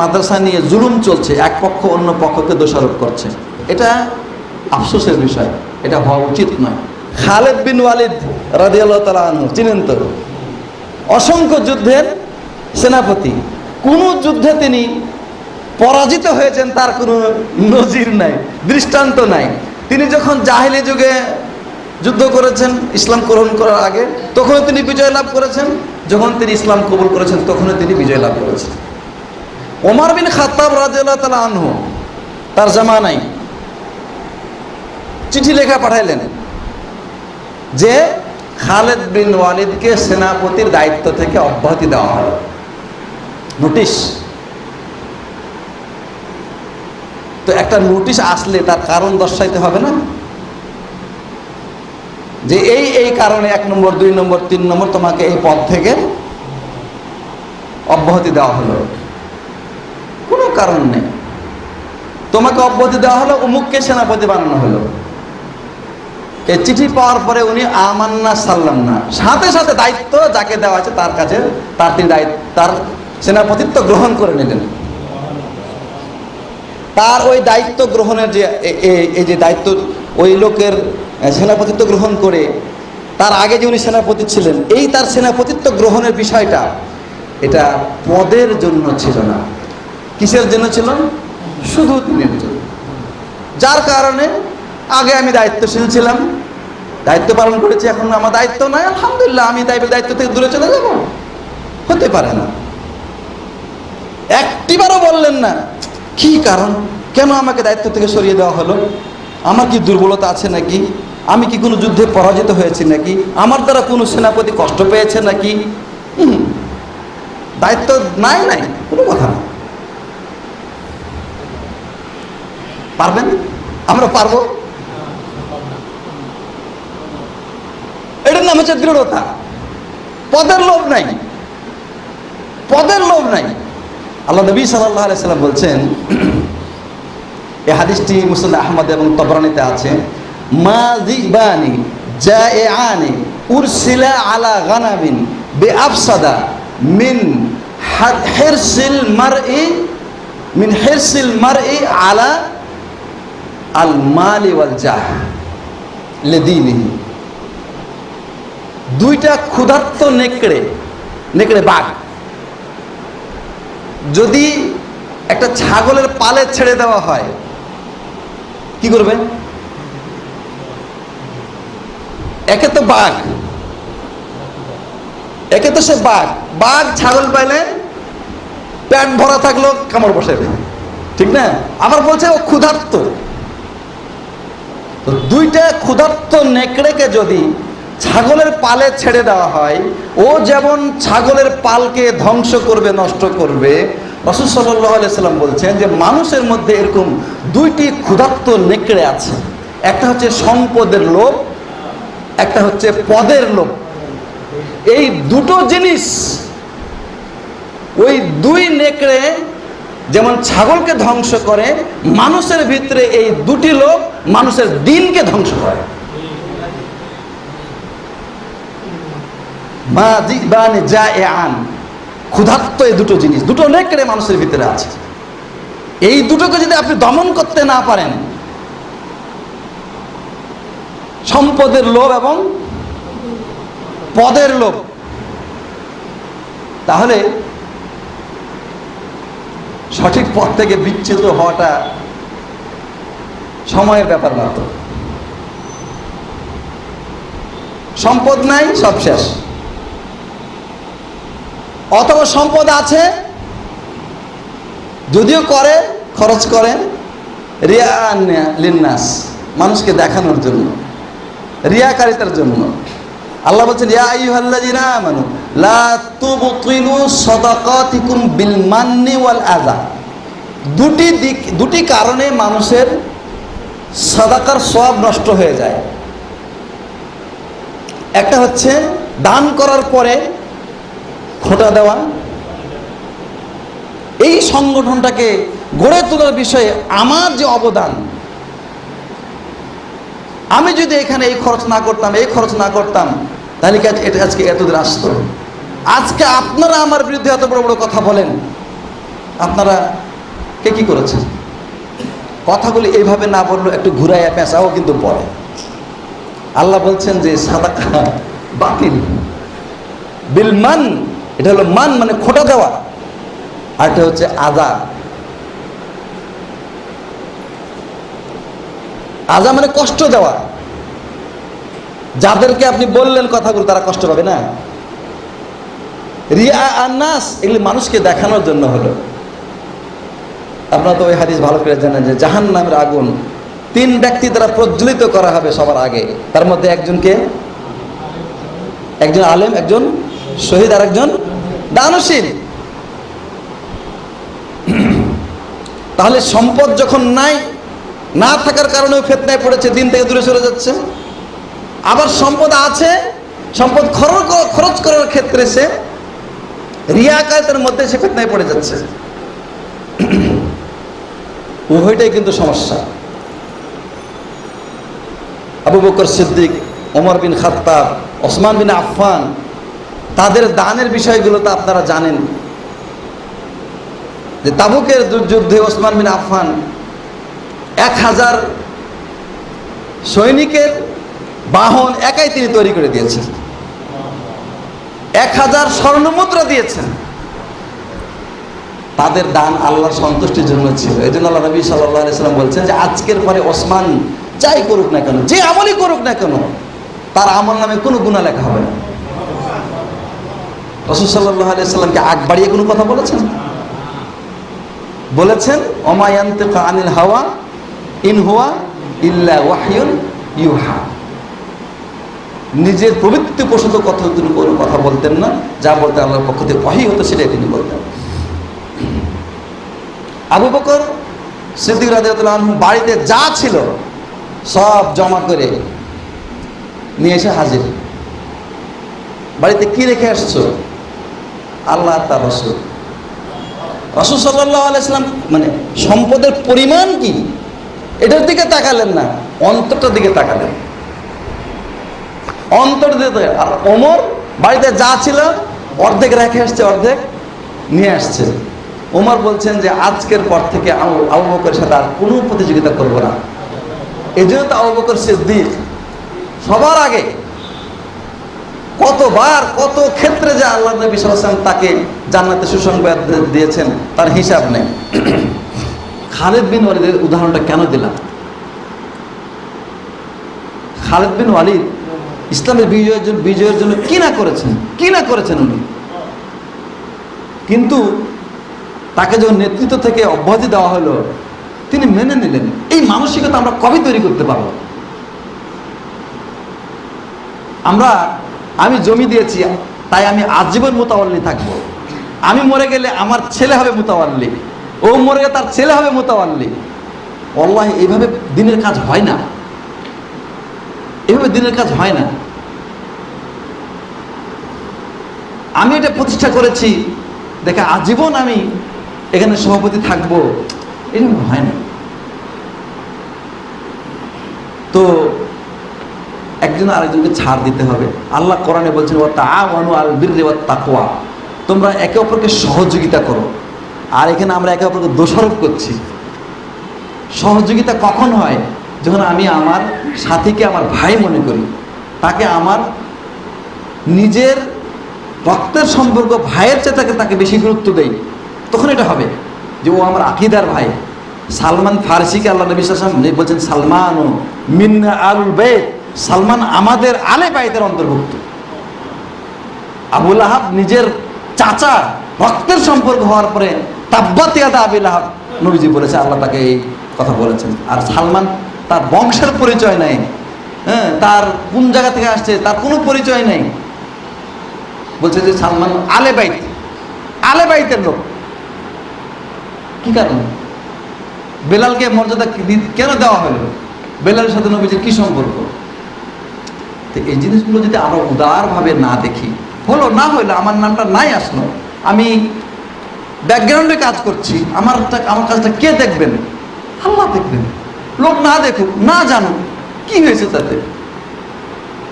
মাদ্রাসা নিয়ে জুলুম চলছে, এক পক্ষ অন্য পক্ষকে দোষারোপ করছে। এটা আফসোসের বিষয়, এটা হওয়া উচিত নয়। খালেদ বিন ওয়ালিদ রাদিয়াল্লাহু তাআলা আনহু চিনেন তো, অসংখ্য যুদ্ধের সেনাপতি। কোন যুদ্ধে তিনি পরাজিত হয়েছেন তার কোনো নজির নাই, দৃষ্টান্ত নাই। তিনি যখন জাহেলি যুগে যুদ্ধ করেছেন ইসলাম গ্রহণ করার আগে, তখনও তিনি বিজয় লাভ করেছেন। যখন তিনি ইসলাম কবুল করেছেন তখনও তিনি বিজয় লাভ করেছেন। ওমর বিন খাত্তাব রাদিয়াল্লাহু তাআলা আনহু তার জামানায় চিঠি লেখা পাঠাইলেন যে খালেদ বিন ওয়ালিদকে সেনাপতির দায়িত্ব থেকে অব্যাহতি দেওয়া হয়। নোটিশ। তো একটা নোটিশ আসলে তার কারণ দর্শাইতে হবে না, যে এই কারণে 1 নম্বর 2 নম্বর 3 নম্বর তোমাকে এই পদ থেকে অব্যাহতি দেওয়া হলো। কোনো কারণ নেই, তোমাকে অব্যাহতি দেওয়া হলো, অমুককে সেনাপতি বানানো হলো। এই চিঠি পাওয়ার পরে উনি আমান্না সাল্লাম না, সাথে সাথে দায়িত্ব যাকে দেওয়া আছে তার কাছে তার সেনাপতিত্ব গ্রহণ করে নিলেন। তার ওই দায়িত্ব গ্রহণের যে এই যে দায়িত্ব, ওই লোকের সেনাপতিত্ব গ্রহণ করে, তার আগে যে উনি সেনাপতি ছিলেন, এই তার সেনাপতিত্ব গ্রহণের বিষয়টা এটা পদের জন্য ছিল না। কিসের জন্য ছিল? শুধু দিনের জন্য। যার কারণে আগে আমি দায়িত্বশীল ছিলাম, দায়িত্ব পালন করেছি, এখন আমার দায়িত্ব নাই, আলহামদুলিল্লাহ আমি দায়িত্ব থেকে দূরে চলে যাব? হতে পারে না। একটিবারও বললেন না কি কারণ, কেন আমাকে দায়িত্ব থেকে সরিয়ে দেওয়া হলো? আমার কি দুর্বলতা আছে নাকি? আমি কি কোনো যুদ্ধে পরাজিত হয়েছি নাকি? আমার দ্বারা কোনো সেনাপতি কষ্ট পেয়েছে নাকি? দায়িত্ব নাই, কোনো কথা না। পারবেন? আমরা পারবো? এটার নাম হচ্ছে দৃঢ়তা। পদের লোভ নাই, পদের লোভ নাই। আল্লাহ নবী সাল্লাল্লাহু আলাইহি সাল্লাম বলছেন, এই হাদিসটি মুসনাদ আহমদ এবং তাবরানীতে আছে, মা যিবানি জাইআনি উরসিলা আলা গানামিন বিআফসাদা মিন হিরসিল মারই আলা আল মালি ওয়াল জাহ লিদীনিহি। দুইটা ক্ষুধার্ত নেকড়ে বাঘ যদি একটা ছাগলের পালে ছেড়ে দেওয়া হয়, কি করবে? একে তো বাঘ, একে তো সে বাঘ ছাগল পাইলে পেট ভরা থাকলো কামড় বসাবে, ঠিক না? আবার বলছে ও ক্ষুধার্ত। তো দুইটা ক্ষুধার্ত নেকড়েকে যদি ছাগলের পালে ছেড়ে দেওয়া হয়, ও যেমন ছাগলের পালকে ধ্বংস করবে, নষ্ট করবে, রাসূল সাল্লাল্লাহু আলাইহি সাল্লাম বলছেন যে মানুষের মধ্যে এরকম দুইটি ক্ষুধার্ত নেকড়ে আছে। একটা হচ্ছে সম্পদের লোভ, একটা হচ্ছে পদের লোভ। এই দুটো জিনিস, ওই দুই নেকড়ে যেমন ছাগলকে ধ্বংস করে, মানুষের ভিতরে এই দুটি লোভ মানুষের দিনকে ধ্বংস করে। মা যিবানি জাইআন, ক্ষুধার্ত, এই দুটো জিনিস, দুটো নেকড়ে মানুষের ভিতরে আছে। এই দুটোকে যদি আপনি দমন করতে না পারেন, সম্পদের লোভ এবং পদের লোভ, তাহলে সঠিক পথ থেকে বিচ্যুত হওয়াটা সময়ের ব্যাপার মাত্র। সম্পদ নাই, সব শেষ। অথবা সম্পদ আছে, যদিও করে, খরচ করে রিয়া লিন্নাস, মানুষকে দেখানোর জন্য, রিয়াকারিতার জন্য। আল্লাহ বলছেন, ইয়া আইয়ুহাল্লাযীনা আমানু লা তুবতিলু সাদাকাতিকুম বিল মান্নি ওয়াল আযা। দুটি কারণে মানুষের সাদাকার সওয়াব নষ্ট হয়ে যায়। একটা হচ্ছে দান করার পরে খোঁটা দেওয়া। এই সংগঠনটাকে গড়ে তোলার বিষয়ে আমার যে অবদান, আমি যদি এখানে এই খরচ না করতাম তাহলে কি আজকে এতদূর আসতো? আজকে আপনারা আমার বিরুদ্ধে এত বড় বড় কথা বলেন, আপনারা কে কি করেছেন? কথাগুলি এইভাবে না বললো, একটু ঘুরাইয়া পেঁচাও কিন্তু পড়ে। আল্লাহ বলছেন যে সাদাকা বাতিল বিল মান, এটা হলো মান মানে খোটা দেওয়া, আর এটা হচ্ছে আযা। আযা মানে কষ্ট দেওয়া। যাদেরকে আপনি বললেন কথাগুলো তারা কষ্ট পাবে না। রিয়া আন-নাস, এগুলি মানুষকে দেখানোর জন্য হলো। আপনারা তো ওই হাদিস ভালো করে জানেন যে জাহান্নামের আগুন 3 ব্যক্তি দ্বারা প্রজ্বলিত করা হবে সবার আগে। তার মধ্যে একজনকে, একজন আলেম, একজন শহীদ, আর একজন দানশীল। তাহলে সম্পদ যখন নাই, না থাকার কারণেও ফিতনায় পড়েছে, দিন থেকে দূরে সরে যাচ্ছে। আবার সম্পদ আছে, সম্পদ খরচ করার ক্ষেত্রে সে রিয়াকায়তের মধ্যে সে ফিতনায় পড়ে যাচ্ছে। উভয়টাই কিন্তু সমস্যা। আবু বকর সিদ্দিক, ওমর বিন খাত্তাব, ওসমান বিন আফফান, তাদের দানের বিষয়গুলো তো আপনারা জানেন যে তাবুকের যুদ্ধে ওসমান বিন আফফান 1000 সৈনিকের বাহন একাই তিনি তৈরি করে দিয়েছেন, 1000 স্বর্ণমুদ্রা দিয়েছেন। তাদের দান আল্লাহর সন্তুষ্টির জন্য ছিল। এই জন্য আল্লাহ নবী সাল্লাল্লাহু আলাইহি ওয়াসাল্লাম বলছেন যে আজকের পরে ওসমান যাই করুক না কেন, যে আমলই করুক না কেন, তার আমল নামে কোনো গুনাহ লেখা হবে না। রাসূল সাল্লাল্লাহু আলাইহি ওয়াসাল্লামকে আগ বাড়িয়ে কোনো কথা বলেছেন? বলেছেন ওমা ইয়ানতিকু আনিল হাওয়া ইন হুয়া ইল্লা ওয়াহয়ুন ইউহা। নিজের প্রবৃত্তি প্রসূত কথা তিনি কোনো কথা বলতেন না, যা বলতেন আল্লাহর পক্ষ থেকে ওহী হতো সেটাই তিনি বলতেন। আবু বকর সিদ্দিক রাদিয়াল্লাহু আনহু বাড়িতে যা ছিল সব জমা করে নিয়ে এসে হাজির। বাড়িতে কি রেখে আসছো? আল্লাহ তার রাসূল। রাসূল সাল্লাল্লাহু আলাইহি ওয়াসাল্লাম মানে সম্পদের পরিমাণ কি এটার দিকে তাকালেন না, অন্তরটার দিকে তাকালেন। অন্তর দিতে। আর ওমর বাড়িতে যা ছিল অর্ধেক রেখে আসছে, অর্ধেক নিয়ে আসছে। ওমর বলছেন যে আজকের পর থেকে আবু বকরের সাথে আর কোনো প্রতিযোগিতা করবো না। এই জন্য তো আবু বকর সিদ্দিক সবার আগে কতবার কত ক্ষেত্রে যে আল্লাহ নবী সাল্লাল্লাহু আলাইহি ওয়াসাল্লাম তাকে জান্নাতে সুসংবাদ দিয়েছেন তার হিসাব নেই। খালিদ বিন ওয়ালিদের উদাহরণটা কেন দিলাম? খালিদ বিন ওয়ালিদ ইসলামের বিজয়ের জন্য কি না করেছেন উনি, কিন্তু তাকে যখন নেতৃত্ব থেকে অব্যাহতি দেওয়া হলো তিনি মেনে নিলেন। এই মানসিকতা আমরা কবে তৈরি করতে পারবো? আমি জমি দিয়েছি তাই আমি আজীবন মুতাওয়াল্লি থাকবো, আমি মরে গেলে আমার ছেলে হবে মুতাওয়াল্লি, ও মরে গেলে তার ছেলে হবে মুতাওয়াল্লি। আল্লাহ, এইভাবে দিনের কাজ হয় না, এভাবে দিনের কাজ হয় না। আমি এটা প্রতিষ্ঠা করেছি দেখে আজীবন আমি এখানে সভাপতি থাকবো, এরকম হয় না। তো একজন আরেকজনকে ছাড় দিতে হবে। আল্লাহ কোরআনে বলছেন ওয়া তাআওয়ানু আল বিররি ওয়াত তাকওয়া, তোমরা একে অপরকে সহযোগিতা করো। আর এখানে আমরা একে অপরকে দোষারোপ করছি। সহযোগিতা কখন হয়? যখন আমি আমার সাথীকে আমার ভাই মনে করি, তাকে আমার নিজের রক্তের সম্পর্ক ভাইয়ের চেয়ে তাকে বেশি গুরুত্ব দেই, তখন এটা হবে যে ও আমার আকীদার ভাই। সালমান ফারসিকে আল্লাহ নবী সাল্লাল্লাহু আলাইহি ওয়াসাল্লাম বলছেন সালমানু মিন্না আলুল বাইত, সালমান আমাদের আলে বাইতের অন্তর্ভুক্ত। আবু লাহাব নিজের চাচা রক্তের সম্পর্ক হওয়ার পরে তাব্বাত ইয়াদা আবি লাহাব নবীজি বলেছে, আল্লাহ তাকে এই কথা বলেছেন। আর সালমান তার বংশের পরিচয় নাই, হ্যাঁ, তার কোন জায়গা থেকে আসছে তার কোনো পরিচয় নেই, বলছে যে সালমান আলে বাইতের লোক। কি কারণ? বেলালকে মর্যাদা কেন দেওয়া হলো? বেলালের সাথে নবীজির কি সম্পর্ক? তো এই জিনিসগুলো যদি আমরা উদারভাবে না দেখি, হলো না হইলো আমার নামটা নাই আসলো, আমি ব্যাকগ্রাউন্ডে কাজ করছি, আমার কাজটা কে দেখবেন? আল্লাহ দেখবেন। লোক না দেখুক, না জানুক, কি হয়েছে তাতে?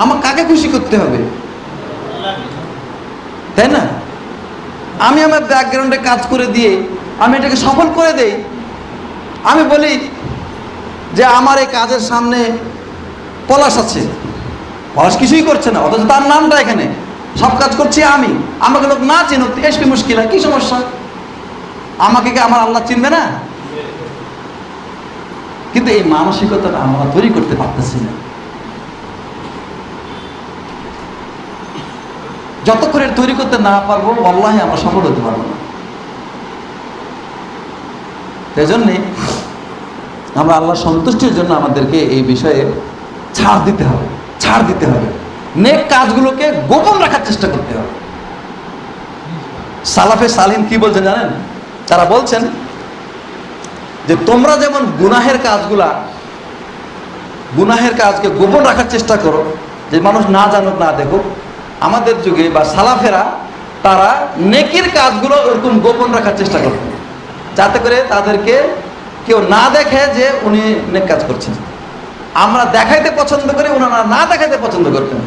আমার কাকে খুশি করতে হবে, তাই না? আমি আমার ব্যাকগ্রাউন্ডে কাজ করে দিয়ে আমি এটাকে সফল করে দেই। আমি বলি যে আমার এই কাজের সামনে পলাশ আছে, পলাশ কিছুই করছে না, অথচ তার নামটা এখানে, সব কাজ করছি আমি, আমাকে লোক না চিনুক এসবি মুশকিল, কি সমস্যা? আমাকে কি আমার আল্লাহ চিনবে না? কিন্তু এই মানসিকতাটা আমরা তৈরি করতে পারতেছি না। যতক্ষণ তৈরি করতে না পারবো আল্লাহি আমরা সফল হতে পারবো না। সেই জন্যে আমরা আল্লাহর সন্তুষ্টির জন্য আমাদেরকে এই বিষয়ে ছাড় দিতে হবে, ছাড় দিতে হবে। নেক কাজগুলোকে গোপন রাখার চেষ্টা করতে হবে। সালাফে সালিহিন কি বলছেন জানেন? তারা বলছেন যে তোমরা যেমন গুনাহের কাজকে গোপন রাখার চেষ্টা করো, যে মানুষ না জানুক না দেখুক, আমাদের যুগে বা সালাফেরা তারা নেকির কাজগুলো ওরকম গোপন রাখার চেষ্টা করতেন, যাতে করে তাদেরকে কেউ না দেখে যে উনি নেক কাজ করছেন। আমরা দেখাইতে পছন্দ করি, ওনারা না দেখাইতে পছন্দ করতেন।